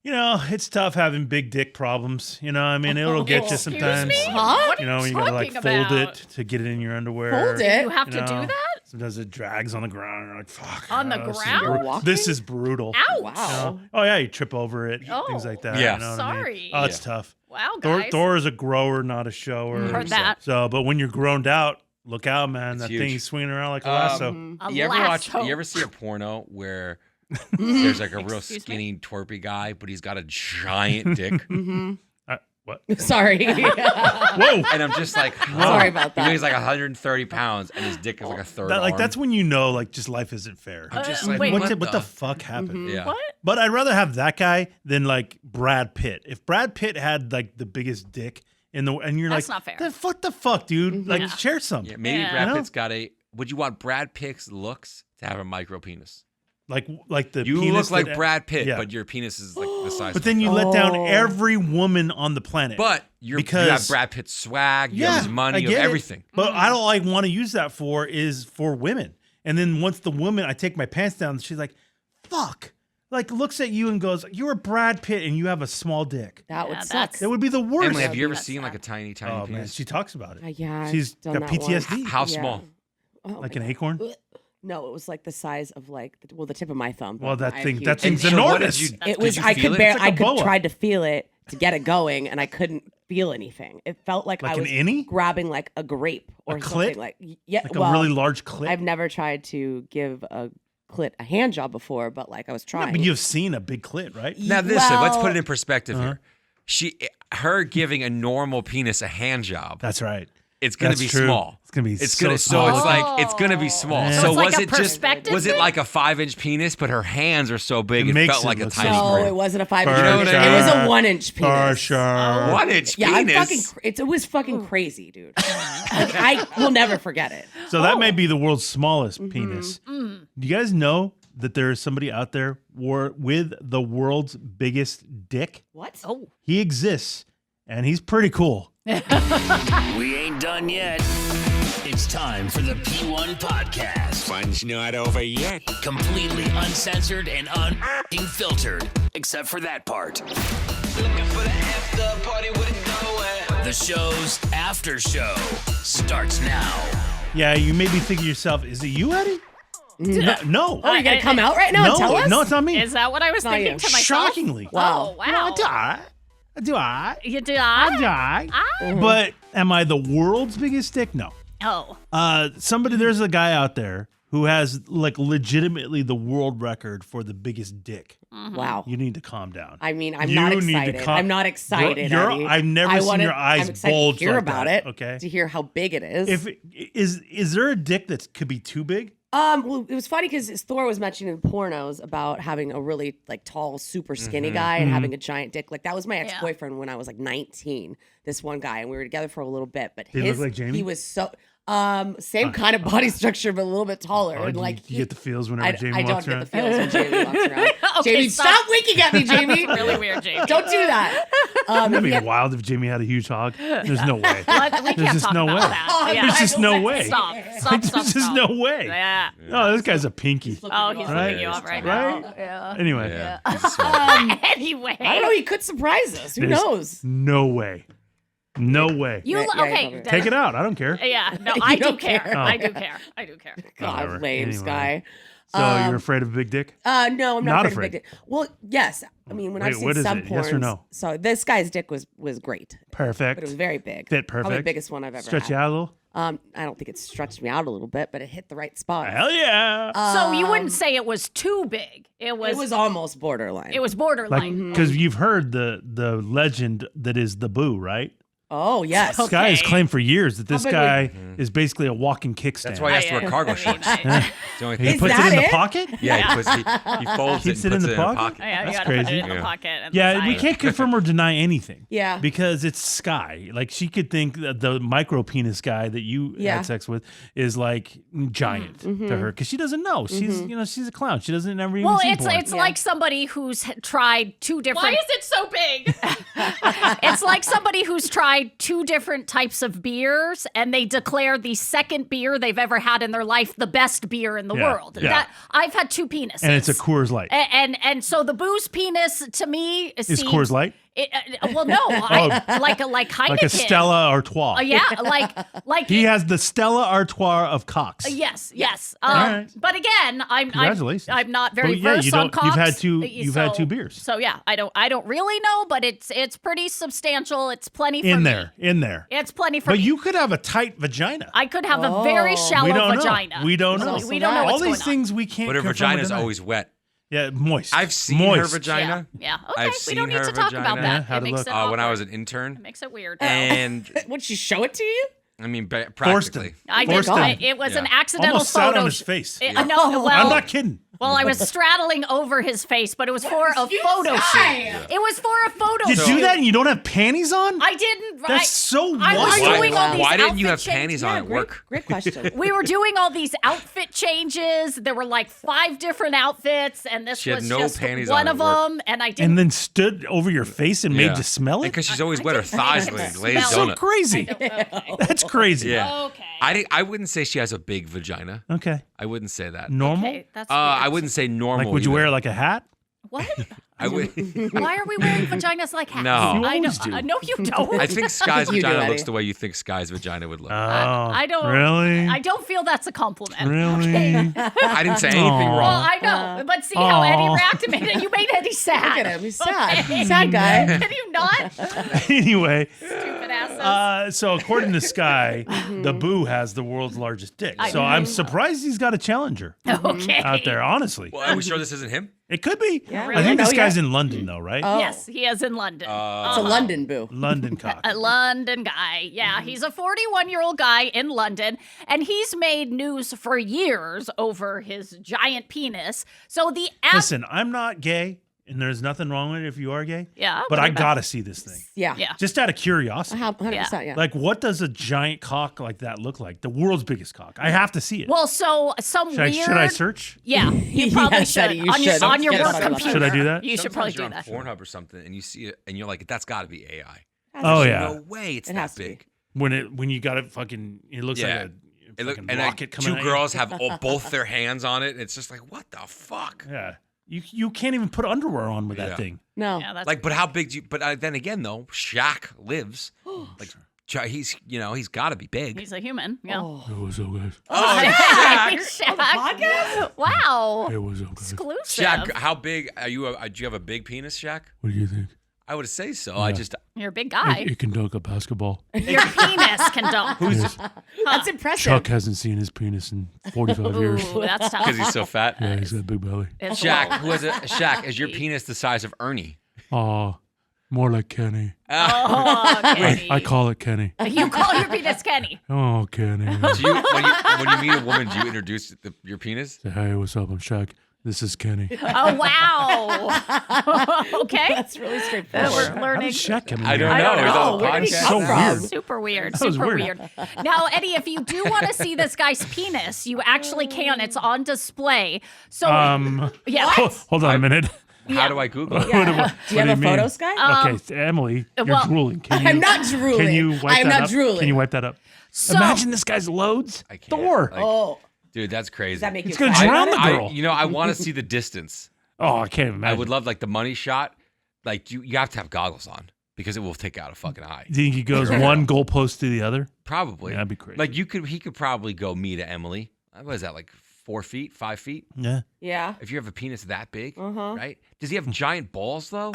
It's tough having big dick problems. I mean, it'll get you sometimes. Me? Huh? What are You gotta talking fold about? it to get it in your underwear. Fold it? You have to do that? Sometimes it drags on the ground. And you're like, fuck. On the ground? This is brutal. Ouch. Wow. Oh yeah, you trip over it, Oh. things like that. Yeah. You know what I mean? Sorry. Oh, it's tough. Wow, guys. Thor is a grower, not a shower. Heard that. So, but when you're growned out, look out, man. It's That huge. thing's swinging around like a lasso. A You lasso. ever see a porno where there's like a real Excuse me? skinny, twerpy guy, but he's got a giant dick? What? Sorry. Whoa! And I'm just like, Sorry about that. He weighs like 130 pounds, and his dick is like a third arm. That's when you know, just life isn't fair. I'm just like, wait, What the fuck happened? Yeah. What? But I'd rather have that guy than Brad Pitt. If Brad Pitt had the biggest dick and you're That's like, not fair. What the fuck, dude? Yeah. Share some. Yeah, maybe Yeah. Brad Pitt's got a. Would you want Brad Pitt's looks to have a micro penis? Like the You penis look like that- Brad Pitt, Yeah. but your penis is like the size. But then you let down every woman on the planet. But you have because Brad Pitt's swag, you have his money, I you get have it. everything. But I don't want to use that for women. And then once the woman, I take my pants down, she's like, fuck. Looks at you and goes, you're Brad Pitt and you have a small dick. That would Yeah, suck. that's- That would be the worst. Emily, have you ever That's seen sad. like a tiny Oh, penis? man, she talks about it. Yeah, She's I've got done that PTSD. once. How Yeah. small? Oh, Like my an God. acorn? No, it was like the size of the tip of my thumb. Well, but that I have thing- huge- that thing's And so what enormous. did you- It did was. you I feel could it? bear. It's like a I could boa. try to feel it to get it going, and I couldn't feel anything. It felt like Like I an was innie? grabbing like a grape or A something. clit? Like a Really large clit? I've never tried to give a clit a hand job before, but I was No, trying. but you've seen a big clit, right? Now listen, let's put Well- it in perspective here. Her giving a normal penis a hand job. That's right. It's gonna That's be true. small. It's gonna be It's so gonna small. so it's like it's gonna be small. Yeah. So So it's like was a it just perspective was it thing? like a 5-inch penis, but her hands are so big It it, makes felt it like a look tiny small. No, grape. it wasn't a 5-inch. For penis. sure. It was a 1-inch penis. For sure. 1-inch Yeah, I'm penis. fucking. It was fucking crazy, dude. I will never forget it. So that may be the world's smallest penis. Do you guys know that there is somebody out there with the world's biggest dick? What? Oh. He exists, and he's pretty cool. We ain't done yet. It's time for the P1 Podcast. Fun's not over yet. Completely uncensored and unfiltered. Except for that part. Looking for the after party with it going. The show's after show starts now. Yeah, you may be thinking to yourself, is it you, Eddie? No. Oh, you're gonna come out right now and tell us? No, it's not me. Is that what I was Not thinking you. to myself? Shockingly. Oh, wow. Do I? You did I? But am I the world's biggest dick? No. Oh. There's a guy out there who has legitimately the world record for the biggest dick. Wow. You need to calm down. I mean, I'm You not need to excited. I'm not excited. Eddie. I've never I seen wanna- your eyes I'm excited bulge to hear like about that, it. okay? To hear how big it is. Is there a dick that could be too big? Well, it was funny because Thor was mentioning in pornos about having a really tall, super skinny guy and having a giant dick. That was my ex-boyfriend when I was 19. This one guy, and we were together for a little bit. But Did he look like Jamie? He was so same kind of body structure, but a little bit taller. Oh, and you get the feels whenever Jamie I don't walks get around? the feels when Jamie walks around. Okay, Jamie, stop winking at me, Jamie. Really weird, Jamie. Don't do that. That'd be yeah. wild if Jamie had a huge hog. There's no way. What? We There's can't just talk no about way. that. Yeah. There's just no way. Stop. There's just no way. Yeah. Oh, this guy's a pinky. Oh, he's Right? looking you up right Right? now. Yeah. Anyway, Yeah. Anyway. I don't know. He could surprise us. Who there's knows? no way. No way. You Yeah, yeah, okay? yeah. Take it out. I don't care. Yeah. No, I do don't care. care. I do care. I do care. God, Whatever. lame, Anyway. Sky. So you're afraid of a big dick? No, I'm not, Not afraid. afraid. Of big dick. Well, yes. I mean, when I've Wait, seen what is some it? porns. Yes or no? So this guy's dick was great, Perfect. but it was very big. Fit Probably the perfect. biggest one I've ever Stretch had. you out a little? I don't think it stretched me out a little bit, but it hit the right spot. Hell yeah. So you wouldn't say it was too big. It was. It was almost borderline. It was borderline. Because you've heard the legend that is the boo, right? Oh yes. This guy has Okay. claimed for years that this big guy is basically a walking kickstand. That's why he has to wear cargo shorts. It's the only he thing. puts it that in the it? pocket? Yeah, he folds Keeps it it and in puts the it in a pocket? pocket. Yeah, That's you gotta put crazy. it in the Yeah. pocket. And Yeah, the we side. can't confirm or deny anything. Yeah. Because it's Sky. Like, she could think that the micro penis guy that you Yeah. had sex with is like giant to her because she doesn't know. She's she's a clown. She doesn't ever even Well, see it's porn. it's like somebody who's tried two different. Why is it so big? It's like somebody who's tried tried 2 different types of beers, and they declare the second beer they've ever had in their life the best beer in the Yeah, world. yeah. That I've had 2 penises, And it's a Coors Light. and so the booze penis to me Is seems, Coors Light? well, no, like Heineken, Like a Stella Artois. yeah, like He has the Stella Artois of cocks. Yes. right. But again, Congratulations. I'm not very Well, yeah, versed you on don't- cocks. you've had 2 beers. So yeah, I don't really know, but it's pretty substantial. It's plenty for In me. there. It's plenty for But me. you could have a tight vagina. I could have a very shallow We don't vagina. know. We don't know. We don't know All what's these going things we can't But her confirm or vagina's deny. always wet. Yeah, moist. I've seen moist. her vagina. on. Yeah. Okay. I've We seen don't need her to talk about vagina. Yeah, that. how'd It it makes look? it When I awkward. was an intern, It makes it weird. and Would she show it to you? I mean, Forced practically. him. I Forced did. him. It was an Yeah. accidental Almost sat photo. on his face. No, well, I'm not kidding. Well, I was straddling over his face, but it was for a photo shoot. It was for a photo You shoot. do that and you don't have panties on? I didn't. That's so I was wild. doing all these Why didn't you have outfit panties changes. on at work? Great question. We were doing all these outfit changes. There were like 5 different outfits, and this She had was no just panties one on of at work. them. And I didn't. And then stood over your face and made you smell it? Because she's always wet. Her thighs didn't like glazed smell so donut. crazy. That's crazy. Yeah. Okay. I wouldn't say she has a big vagina. Okay. I wouldn't say that. Normal? Okay, that's I weird. wouldn't say normal. Like, would you either. wear like a hat? What? I would. Why are we wearing vaginas like hats? No. You I always don't. do. No, you don't. I think Sky's You do, vagina Eddie. looks the way you think Sky's vagina would look. Oh, I don't. Really? I don't feel that's a compliment. Really? I didn't say anything Aw. Well, wrong. I know, but see how Eddie Aw. reacted. You made Eddie sad. Look at him. He's sad. Okay. Sad guy. Can you not? Anyway, Stupid asses. so according to Sky, the Boo has the world's largest dick. So I'm surprised he's got a challenger Okay. out there, honestly. Well, are we sure this isn't him? It could be. Yeah, I think really? this Oh, guy's yeah. in London, though, right? Yes, he is in London. It's a London boo. London cock. A London guy. Yeah, he's a 41-year-old guy in London, and he's made news for years over his giant penis. So the app. Listen, I'm not gay, and there's nothing wrong with it if you are gay. Yeah, But what I about- gotta see this thing. Yeah. Yeah. Just out of curiosity. 100%. Yeah. Like, what does a giant cock like that look like? The world's biggest cock. I have to see it. Well, so some should weird. I search? Yeah, you probably Yes, should. Eddie, you on your, should. on your Yes, work yes. computer. Should I do that? You should probably Sometimes do you're that. on Pornhub or something, and you see it, and you're like, "That's got to be AI." Oh yeah. No way, it's It that has to be. big. When you got it fucking, it looks Yeah. like It a look, fucking and rocket coming two at you. girls have both their hands on it. And it's just like, what the fuck? Yeah. You can't even put underwear on with Yeah. that thing. No. Yeah, that's Like, but how big do you? But then again, though, Shaq lives. Like, he's got to be big. he's a human. Yeah. Oh. It was so good. Hey, On the podcast? Wow. It was so good. Exclusive. Shaq, how big are you? Do you have a big penis, Shaq? What do you think? I would say so. I just You're a big guy. It can dunk a basketball. Your penis can dunk. That's impressive. Chuck hasn't seen his penis in 45 years. Ooh, that's tough. because he's so fat. Yeah, he's got a big belly. It's Shaq, low. who has a Shaq? Is your penis the size of Ernie? Aw, more like Kenny. Oh, Kenny. I call it Kenny. You call your penis Kenny. Oh, Kenny. Do you, when you meet a woman, do you introduce your penis? Say, hey, what's up? I'm Shaq. This is Kenny. Oh, wow. Okay. That's really We're straightforward. How learning. did Shaq come in I here? don't I don't know. Is that know. a Where did he podcast? come So from? weird. Super weird. That was Super weird. weird. Now, Eddie, if you do want to see this guy's penis, you actually can. It's on display. So, yeah. Hold on a minute. How do I Google it? Do you have a mean? photo, Sky? Okay, Emily, you're well, drooling. Can you, I'm not drooling. Can you wipe I am that not up? drooling. Can you wipe that up? So, Imagine this guy's loads. I can't. Thor. Like, Oh, dude, that's crazy. does that make you It's gonna excited drown about the it? girl. I want to see the distance. Oh, I can't imagine. I would love like the money shot. Like you have to have goggles on because it will take out a fucking eye. Do you think he goes one goalpost to the other? Probably. Yeah, that'd be crazy. Like he could probably go me to Emily. What is that, like 4 feet, 5 feet? Yeah. Yeah. If you have a penis that big, Uh-huh. right? Does he have giant balls though?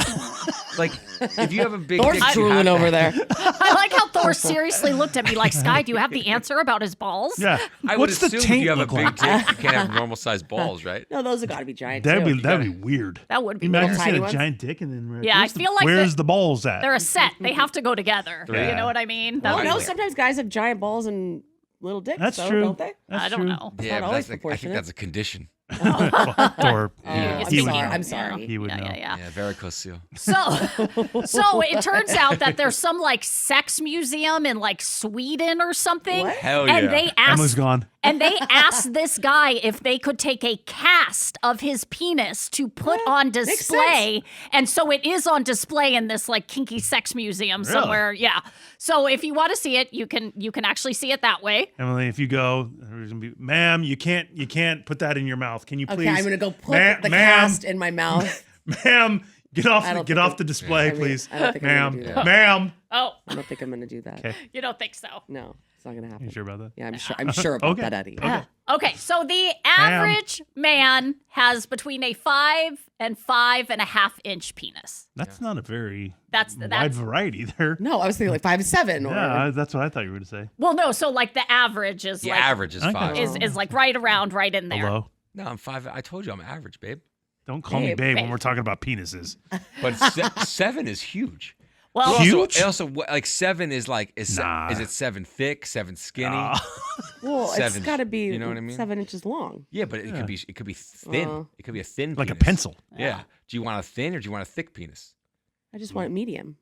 Like, if you have a big Thor's dick, you have drooling to- over there. I like how Thor seriously looked at me like, Sky, do you have the answer about his balls? Yeah. I would What's the assume if taint you have a look big like? dick, you can't have normal sized balls, right? No, those have got to be giant That'd too. be weird. That would be Imagine weird. Tiny seeing a ones? giant dick and then Yeah, I feel like where's the balls at? They're a set. They have to go together. Yeah. You know what I mean? That Oh would be no, weird. sometimes guys have giant balls and little dicks. That's so, true. Don't they? That's I don't true. know. It's Yeah, not but always I think proportionate. that's a condition. Or I'm sorry. He would know. Yeah. Yeah, varicocele. So it turns out that there's some like sex museum in like Sweden or something. What? Hell And yeah. they Emma's asked gone. and they asked this guy if they could take a cast of his penis to put on display. And so it is on display in this like kinky sex museum somewhere. Yeah. So if you want to see it, you can actually see it that way. Emily, if you go, there's gonna be, ma'am, you can't put that in your mouth. Can you please? Okay, I'm gonna go put the ma'am, cast in my mouth. Ma'am, get off think the display, please. I don't think I'm gonna do that. Ma'am. Oh, I don't think I'm gonna do that. Okay. you don't think so? No, it's not gonna happen. You sure about that? Yeah, I'm sure about Okay. that, Eddie. Okay. Okay, so the average man has between a 5 and 5.5 inch penis. That's not a very That's wide variety there. No, I was thinking like 5 to 7. Or Yeah, that's what I thought you were going to say. well, no. So like the average is The like average is Okay. 5. is like right in there. Hello. No, I'm 5. I told you I'm average, babe. Don't call me Babe. babe when we're talking about penises. But 7 is huge. Well, Huge? Also, like 7 is like Nah. is it 7 thick, 7 skinny? well, 7, it's got to be you know what I mean? 7 inches long. Yeah, but it could be thin. It could be a thin Like a penis. pencil. Yeah. Do you want a thin or do you want a thick penis? I just want it medium.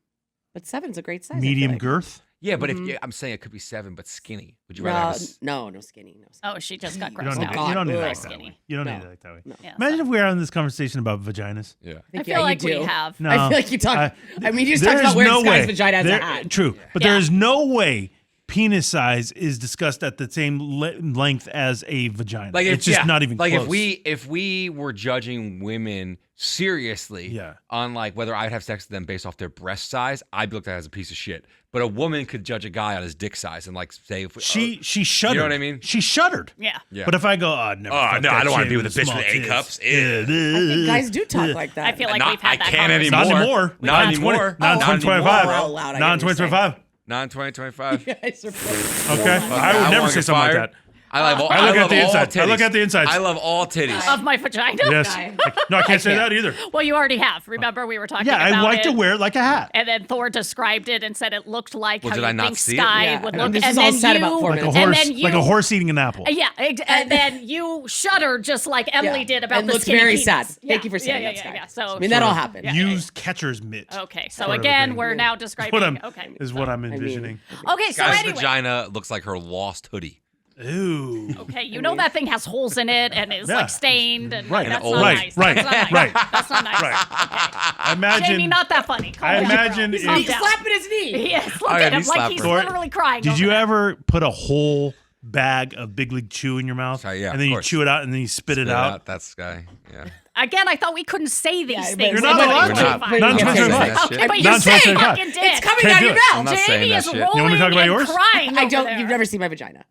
But 7's a great size. I feel Medium like. girth. Yeah, but if I'm saying it could be 7 but skinny. Would you rather have No, no skinny. No skinny. oh, she just got You don't grossed need out. that. You don't need God, that ugh. that Skinny. way. You don't No. need that that way. No. Yeah, Imagine if we were having this conversation about vaginas. Yeah. I I feel like we have. No, I feel like you talk. I mean, you just talked there's about where no this guy's way. vagina has a There- hat. True, but Yeah. there is no way penis size is discussed at the same length as a vagina. Like it's just not even like close. if we were judging women seriously Yeah. on like whether I'd have sex with them based off their breast size, I'd be looked at as a piece of shit. But a woman could judge a guy on his dick size and like say if she shuddered. You know what I mean? She shuddered. Yeah. Yeah. But if I go, oh, never. Oh, fuck no, that I don't wanna chick be with a bitch small with A tits. cups. Yeah. I think guys do talk like that. I feel like Not- we've had I that can't conversation. Not More. anymore. Not Not anymore. Not Not 2025. anymore. Oh, loud, I Not get what you're 2025. non 2025. You guys are playing. Okay. I would I never wanna say get something like fired. that. I love all, I look love at the all insides. I look titties. at the insides. I love all titties. Of my vagina? Yes. guy. No, I can't say that either. Well, you already have. Remember, we were talking Yeah, about I like it. to wear it like a hat. And then Thor described it and said it looked like Well, how did you I not think see it? Sky Yeah, would and look. this and is all then said you, about 4 Like a minutes. And horse, then like a you- horse eating an apple. Yeah, and then you shuddered just like Emily Yeah. did about And the looked skinny very penis. sad. Yeah. Thank you for saying yeah, that, yeah, Sky. yeah. So I mean, that all happened. Yeah. Used catcher's mitt. Okay, so Sort of a again, thing. we're now Is describing. what I'm Okay, is what I'm envisioning. okay. So Guy's anyway, vagina looks like her lost hoodie. Ooh. okay, you know that thing has holes in it and is Yeah. like stained and Right. that's And not old. nice. Right, That's not nice. right. That's not nice. Right. Okay. I imagine. Jamie, not that funny. Calm I down. imagine He's if- calmed He's down. slapping his knee. Yes, look Oh, at yeah, him knee like he's slapper. literally crying. Did over you there. ever put a whole bag of Big League Chew in your mouth? Sorry, yeah, and then of you course. chew it out and then you spit it out? That's Sky. Yeah. Again, I thought we couldn't say these Yeah, things. but- You're not allowed We're to. not. Not Yeah, in yeah, 2025. yeah. Okay, but you Not in say 2025. fucking did. It's coming Can't out do your it. I'm mouth. not saying Jamie that is shit. You want me to rolling talk about and yours? crying I over don't. there. You've never seen my vagina.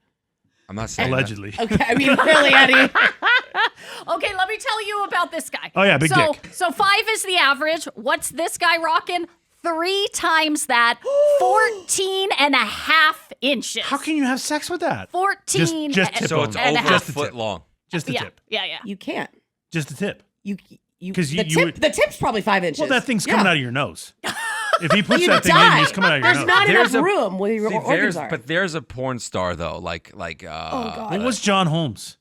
I'm not saying that. Allegedly. Okay. I mean, really, Eddie. Okay, let me tell you about this guy. Oh, yeah, big so, dick. So 5 is the average. What's this guy rocking? 3 times that, 14 and a half inches. How can you have sex with that? 14 Just tip So on it's it. and a over a half. foot long. Just the Yeah, tip. yeah. You can't. Just the tip. You. 'Cause the you tip. would- The tip's probably 5 inches. Well, that thing's coming out of your nose. If he puts You'd that thing die. in, it's coming out of your There's nose. not There's enough a- room where your See, organs are. but there's a porn star though, like oh God. What was John Holmes?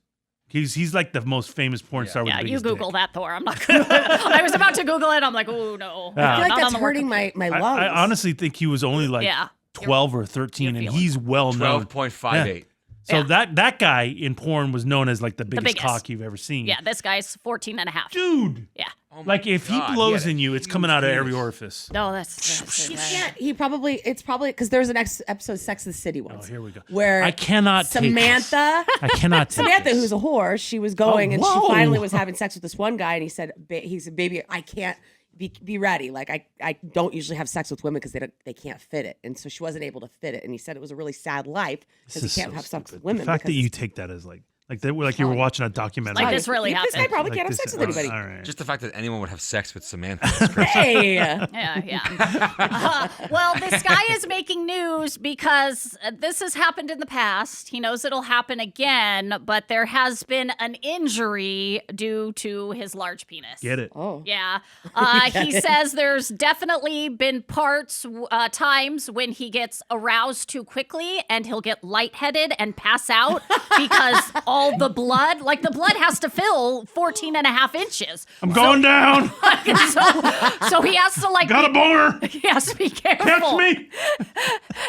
He's like the most famous porn star with Yeah, the you biggest Google dick. that, Thor. I'm not gonna. I was about to Google it. I'm like, oh no. Yeah. I feel like Not that's on the work hurting my lungs. I honestly think he was only like Yeah. 12 or 13, you're and feeling he's well known. 12.58. So Yeah. that guy in porn was known as like the biggest biggest. cock you've ever seen. Yeah, this guy's 14 and a half. Dude. Yeah. Oh my Like if God, he blows had a in you, it's huge coming out of every penis. orifice. No, that's He can't. It's probably because there's an episode of Sex and the City once. Oh, here we go. Where I cannot take this. Samantha. I cannot take Samantha, this. who's a whore, she was going and she whoa. finally was having sex with this one guy, and he said, "Baby, I can't be ready. Like I don't usually have sex with women because they can't fit it, and so she wasn't able to fit it." And he said it was a really sad life because This he is can't so have sex stupid. with women. The fact that because- you take that as like you were watching a documentary. Like this really This guy happened. probably Like can't have this- sex with anybody. All right. Just the fact that anyone would have sex with Samantha. is crazy. Hey, Yeah. Well, this guy is making news because this has happened in the past. He knows it'll happen again, but there has been an injury due to his large penis. Get it? oh, Yeah. He says there's definitely been times when he gets aroused too quickly and he'll get lightheaded and pass out because all the blood. Like the blood has to fill 14 and a half inches. I'm going down. So he has to like Got a boner. he has to be careful. Catch me.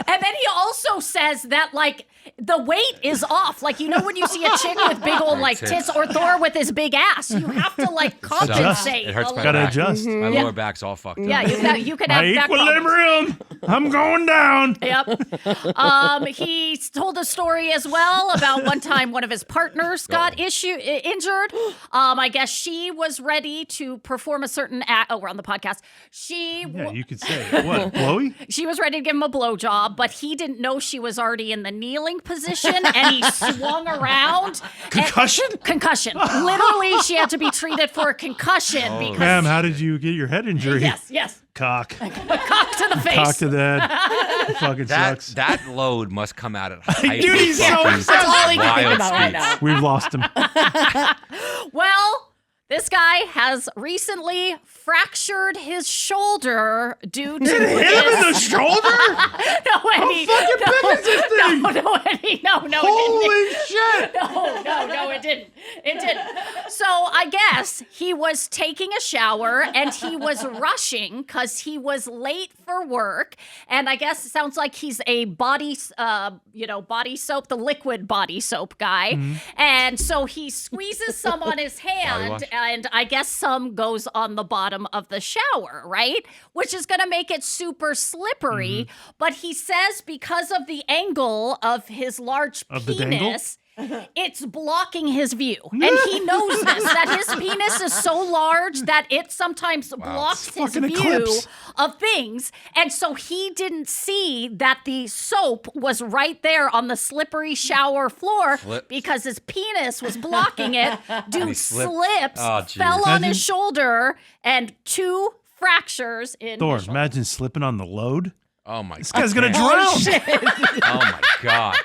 And then he also says that like the weight is off. Like, you know, when you see a chick with big old like tits or Thor with his big ass, you have to like compensate. It hurts a my little. Gotta back. adjust. My lower back's all fucked up. Yeah, you could have My back problems. equilibrium. I'm going down. Yep. He told a story as well about one time one of his partners got injured. I guess she was ready to perform a certain act. Oh, we're on the podcast. Yeah, you could say what? Blowy? She was ready to give him a blowjob, but he didn't know she was already in the kneeling position, and he swung around. Concussion? Concussion. Literally, she had to be treated for a concussion because. Ma'am, how did you get your head injury? Yes. Cock. Cock to the face. Cock to the head. Fucking sucks. That load must come out at height. Dude, he's so fucking upset. That's all he can think wild about right speeds. now. We've lost him. Well, this guy has recently fractured his shoulder due to Hit him in the shoulder? No, Eddie. fucking big is this thing? No, Eddie. No, Holy shit. No, it didn't. It didn't. So I guess he was taking a shower and he was rushing because he was late for work. And I guess it sounds like he's a body soap, the liquid body soap guy. Mm-hmm. And so he squeezes some on his Body hand, wash. and I guess some goes on the bottom of the shower, right? Which is going to make it super slippery. Mm-hmm. But he says because of the angle of his large Of the dangle? penis, it's blocking his view. And he knows this, that his penis is so large that it sometimes blocks It's his fucking view eclipse. of things. And so he didn't see that the soap was right there on the slippery shower floor Flip. because his penis was blocking it. Dude slipped. slips, Oh, geez. fell on Imagine- his shoulder, and 2 fractures in Thor, his shoulder. imagine slipping on the load. Oh my god. This guy's gonna drown. Oh my god.